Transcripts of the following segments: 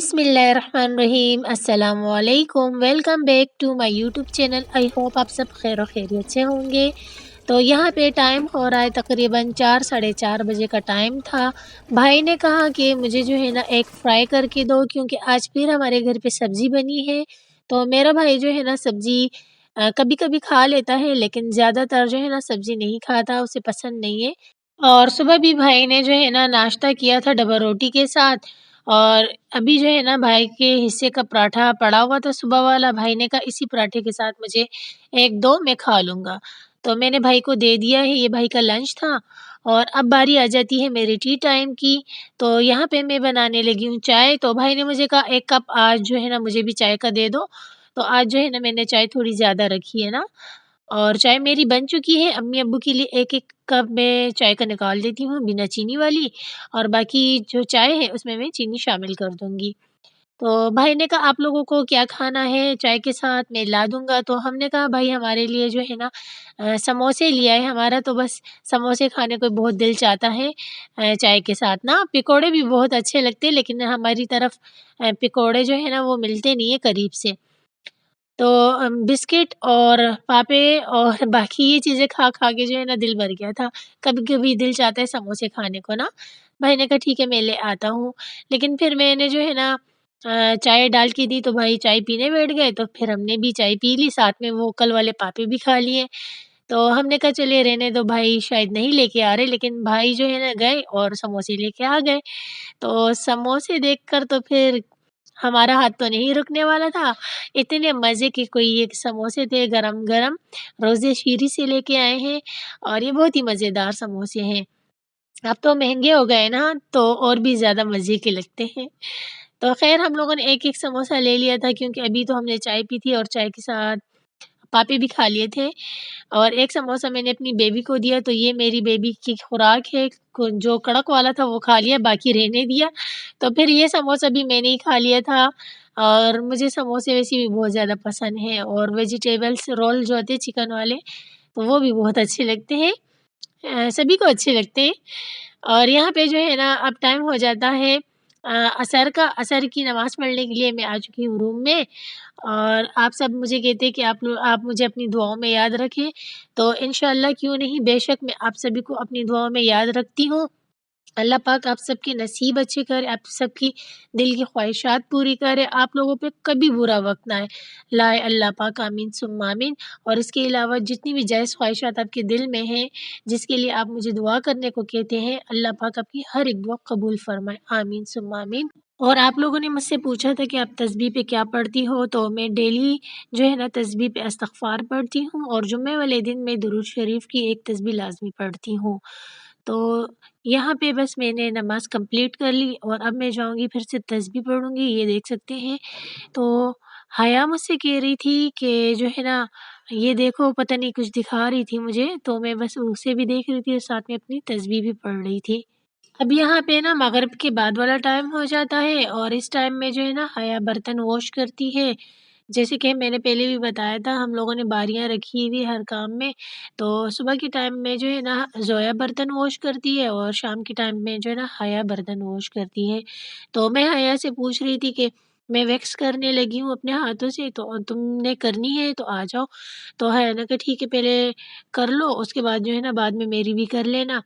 बिस्मिल्लाहिर्रहमानिर्रहीम अस्सलामुअलैकुम। Welcome back to my YouTube channel. I hope आप सब खैर खैरियत से होंगे। तो यहाँ पे टाइम हो रहा है तकरीबन 4 साढ़े 4 बजे का टाइम था। भाई ने कहा कि मुझे जो है ना एग फ्राई करके दो, क्योंकि आज फिर हमारे घर पे सब्ज़ी बनी है। तो मेरा भाई जो है ना सब्ज़ी कभी कभी खा लेता है, लेकिन ज़्यादातर जो है ना सब्ज़ी नहीं खाता, उसे पसंद नहीं है। और सुबह भी भाई ने जो है ना नाश्ता किया था डबल रोटी के साथ। और अभी जो है ना भाई के हिस्से का पराठा पड़ा हुआ था सुबह वाला। भाई ने कहा इसी पराठे के साथ मुझे एक दो मैं खा लूँगा। तो मैंने भाई को दे दिया है, ये भाई का लंच था। और अब बारी आ जाती है मेरी टी टाइम की। तो यहाँ पे मैं बनाने लगी हूँ चाय। तो भाई ने मुझे कहा 1 कप आज जो है ना मुझे भी चाय का दे दो। तो आज जो है ना मैंने चाय थोड़ी ज़्यादा रखी है ना। और चाय मेरी बन चुकी है। अम्मी-अब्बू के लिए 1-1 कप मैं चाय का निकाल देती हूँ बिना चीनी वाली, और बाकी जो चाय है उसमें मैं चीनी शामिल कर दूँगी। तो भाई ने कहा आप लोगों को क्या खाना है चाय के साथ, मैं ला दूँगा। तो हमने कहा भाई हमारे लिए जो है ना समोसे लिया है। हमारा तो बस समोसे खाने को बहुत दिल चाहता है चाय के साथ ना। पकौड़े भी बहुत अच्छे लगते हैं, लेकिन हमारी तरफ पकौड़े जो है ना वो मिलते नहीं है करीब से। तो बिस्किट और पापे और बाकी ये चीज़ें खा-खा के जो है ना दिल भर गया था। कभी-कभी दिल चाहता है समोसे खाने को ना। भाई ने कहा ठीक है मैं ले आता हूँ। लेकिन फिर मैंने जो है ना चाय डाल के दी तो भाई चाय पीने बैठ गए, तो फिर हमने भी चाय पी ली, साथ में वो कल वाले पापे भी खा लिए। तो हमने कहा चलिए रहने दो, भाई शायद नहीं लेके आ रहे, लेकिन भाई जो है ना गए और समोसे लेके आ गए। तो समोसे देखकर तो फिर हमारा हाथ तो नहीं रुकने वाला था। इतने मज़े के कोई एक समोसे थे गरम-गरम, रोज़े शीरी से लेके आए हैं, और ये बहुत ही मज़ेदार समोसे हैं। अब तो महँगे हो गए ना, तो और भी ज़्यादा मज़े के लगते हैं। तो ख़ैर हम लोगों ने एक-एक समोसा ले लिया था, क्योंकि अभी तो हमने चाय पी थी और चाय के साथ पापे भी खा लिए थे। और एक समोसा मैंने अपनी बेबी को दिया, तो ये मेरी बेबी की खुराक है। को जो कड़क वाला था वो खा लिया, बाकी रहने दिया। तो फिर ये समोसा भी मैंने ही खा लिया था। और मुझे समोसे वैसे भी बहुत ज़्यादा पसंद हैं, और वेजिटेबल्स रोल जो होते हैं चिकन वाले, तो वो भी बहुत अच्छे लगते हैं। सभी को अच्छे लगते हैं। और यहाँ पे जो है ना अब टाइम हो जाता है असर की नमाज़ पढ़ने के लिए मैं आ चुकी हूँ रूम में। और आप सब मुझे कहते हैं कि आप मुझे अपनी दुआओं में याद रखें। तो इंशाअल्लाह क्यों नहीं, बेशक मैं आप सभी को अपनी दुआओं में याद रखती हूँ। अल्लाह पाक आप सबके नसीब अच्छे करे, आप सबकी दिल की ख्वाहिशात पूरी करे, आप लोगों पे कभी बुरा वक़्त ना आए, लाए अल्लाह पाक, आमीन सुम्मा आमीन। और इसके अलावा जितनी भी जायज़ ख्वाहिशात आपके दिल में हैं, जिसके लिए आप मुझे दुआ करने को कहते हैं, अल्लाह पाक आपकी हर एक दुआ कबूल फ़रमाए, आमीन सुम्मा आमीन। और आप लोगों ने मुझसे पूछा था कि आप तस्बीह पे क्या पढ़ती हो, तो मैं डेली जो है ना तस्बीह पे इस्तिग़फ़ार पढ़ती हूँ, और जुम्मे वाले दिन मैं दुरूद शरीफ की एक तस्बीह लाज़मी पढ़ती हूँ। तो यहाँ पे बस मैंने नमाज़ कंप्लीट कर ली, और अब मैं जाऊँगी फिर से तस्बीह पढ़ूँगी, ये देख सकते हैं। तो हया मुझसे कह रही थी कि जो है ना ये देखो, पता नहीं कुछ दिखा रही थी मुझे, तो मैं बस उसे भी देख रही थी और साथ में अपनी तस्बीह भी पढ़ रही थी। अब यहाँ पे ना मगरिब के बाद वाला टाइम हो जाता है, और इस टाइम में जो है ना हया बर्तन वॉश करती है। जैसे कि मैंने पहले भी बताया था, हम लोगों ने बारियाँ रखी हुई हर काम में। तो सुबह के टाइम में जो है ना ज़ोया बर्तन वॉश करती है, और शाम के टाइम में जो है ना हया बर्तन वॉश करती है। तो मैं हया से पूछ रही थी कि मैं वैक्स करने लगी हूँ अपने हाथों से, तो तुमने करनी है तो आ जाओ। तो हया ने कहा ठीक है पहले कर लो, उसके बाद जो है ना बाद में मेरी भी कर लेना।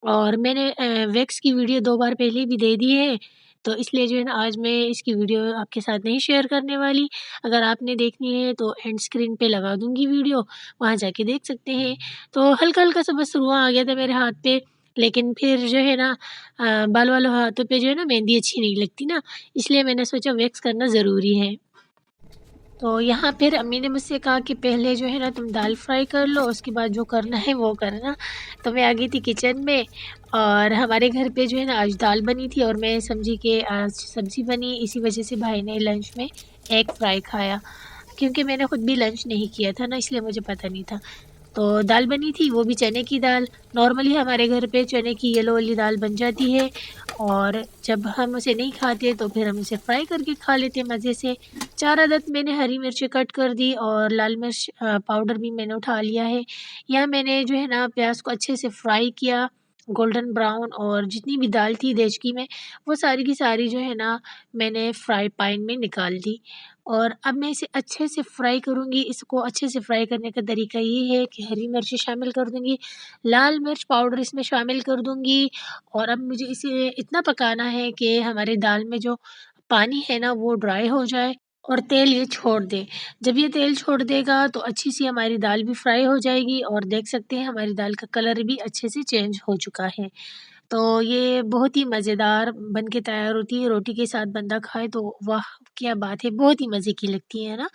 और मैंने वैक्स की वीडियो 2 बार पहले भी दे दी है, तो इसलिए जो है ना आज मैं इसकी वीडियो आपके साथ नहीं शेयर करने वाली। अगर आपने देखनी है तो एंड स्क्रीन पे लगा दूँगी वीडियो, वहाँ जाके देख सकते हैं। तो हल्का-हल्का सा बस रुआँ आ गया था मेरे हाथ पे, लेकिन फिर जो है ना बाल वालों हाथों पे जो है ना मेहंदी अच्छी नहीं लगती ना, इसलिए मैंने सोचा वैक्स करना ज़रूरी है। तो यहाँ फिर अम्मी ने मुझसे कहा कि पहले जो है ना तुम दाल फ्राई कर लो, उसके बाद जो करना है वो करना। तो मैं आ गई थी किचन में, और हमारे घर पे जो है ना आज दाल बनी थी, और मैं समझी कि आज सब्ज़ी बनी, इसी वजह से भाई ने लंच में एग फ्राई खाया। क्योंकि मैंने खुद भी लंच नहीं किया था ना, इसलिए मुझे पता नहीं था। तो दाल बनी थी, वो भी चने की दाल। नॉर्मली हमारे घर पे चने की येलो वाली दाल बन जाती है, और जब हम उसे नहीं खाते तो फिर हम उसे फ्राई करके खा लेते हैं मज़े से। 4 अदद मैंने हरी मिर्ची कट कर दी, और लाल मिर्च पाउडर भी मैंने उठा लिया है। यहाँ मैंने जो है ना प्याज़ को अच्छे से फ्राई किया, गोल्डन ब्राउन और जितनी भी दाल थी देचकी में, वो सारी की सारी जो है ना मैंने फ्राई पैन में निकाल दी। और अब मैं इसे अच्छे से फ्राई करूँगी। इसको अच्छे से फ्राई करने का तरीका ये है कि हरी मिर्ची शामिल कर दूँगी, लाल मिर्च पाउडर इसमें शामिल कर दूँगी और अब मुझे इसे इतना पकाना है कि हमारी दाल में जो पानी है ना वो ड्राई हो जाए और तेल ये छोड़ दे। जब ये तेल छोड़ देगा तो अच्छी-सी हमारी दाल भी फ्राई हो जाएगी और देख सकते हैं हमारी दाल का कलर भी अच्छे से चेंज हो चुका है। तो ये बहुत ही मज़ेदार बन के तैयार होती है, रोटी के साथ बंदा खाए तो वाह! क्या बात है, बहुत ही मज़े की लगती है ना?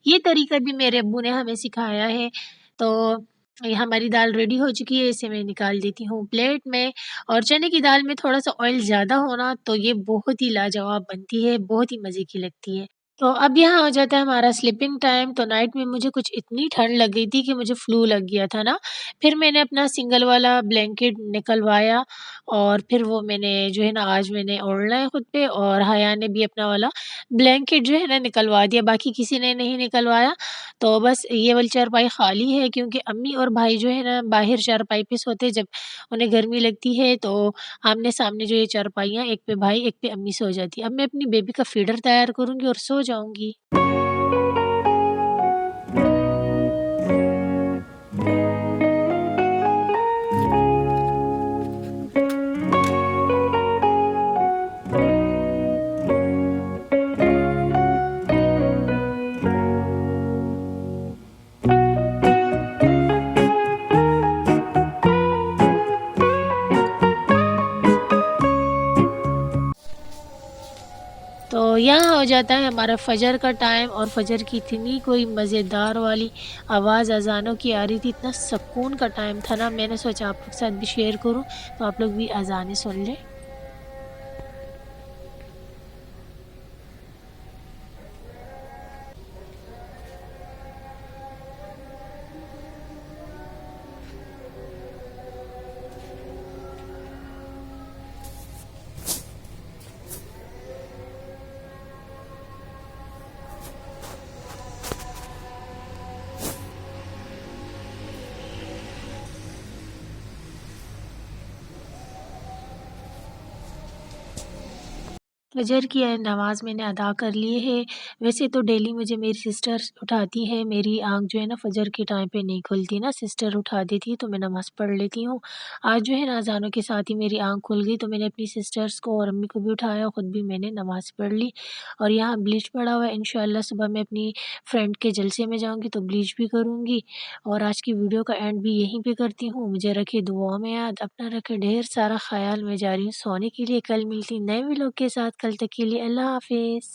ये तरीका भी मेरे अब्बू ने हमें सिखाया है। तो ये हमारी दाल रेडी हो चुकी है, इसे मैं निकाल देती हूँ प्लेट में और चने की दाल में थोड़ा-सा ऑयल ज़्यादा हो ना तो ये बहुत ही लाजवाब बनती है, बहुत ही मज़े की लगती है। तो अब यहाँ आ जाता है हमारा स्लीपिंग टाइम, तो नाइट में मुझे कुछ इतनी ठंड लग गई थी कि मुझे फ्लू लग गया था ना, फिर मैंने अपना सिंगल वाला ब्लैंकेट निकलवाया और फिर वो मैंने जो है ना आज मैंने ओढ़ना है खुद पे और हया ने भी अपना वाला ब्लैंकेट जो है ना निकलवा दिया, बाकी किसी ने नहीं निकलवाया। तो बस ये वाली चारपाई खाली है क्योंकि अम्मी और भाई जो है ना बाहर चारपाई पे सोते हैं, जब उन्हें गर्मी लगती है तो आमने-सामने जो ये चारपाइयाँ एक पे भाई, एक पे अम्मी सो जाती है। अब मैं अपनी बेबी का फीडर तैयार करूँगी और सो जाऊँगी। तो यहाँ हो जाता है हमारा फ़जर का टाइम और फ़जर की इतनी कोई मज़ेदार वाली आवाज़ अज़ानों की आ रही थी, इतना सुकून का टाइम था ना, मैंने सोचा आप लोग के साथ भी शेयर करूँ, तो आप लोग भी अज़ानें सुन लें। फ़जर की नमाज़ मैंने अदा कर ली है। वैसे तो डेली मुझे मेरी सिस्टर्स उठाती हैं, मेरी आँख जो है ना फ़जर के टाइम पे नहीं खुलती ना, सिस्टर उठा देती है तो मैं नमाज़ पढ़ लेती हूँ। आज जो है ना अज़ानों के साथ ही मेरी आँख खुल गई तो मैंने अपनी सिस्टर्स को और अम्मी को भी उठाया, खुद भी मैंने नमाज़ पढ़ ली। और यहाँ ब्लीच पड़ा हुआ है, इंशाअल्लाह सुबह मैं अपनी फ्रेंड के जलसे में जाऊँगी तो ब्लीच भी करूँगी। और आज की वीडियो का एंड भी यहीं पे करती हूँ। मुझे रखें दुआओं में याद, अपना रखें ढेर सारा ख़याल। मैं जा रही हूँ सोने के लिए, कल मिलती नए व्लॉग के साथ। कल तक के लिए अल्लाह हाफ़िज़।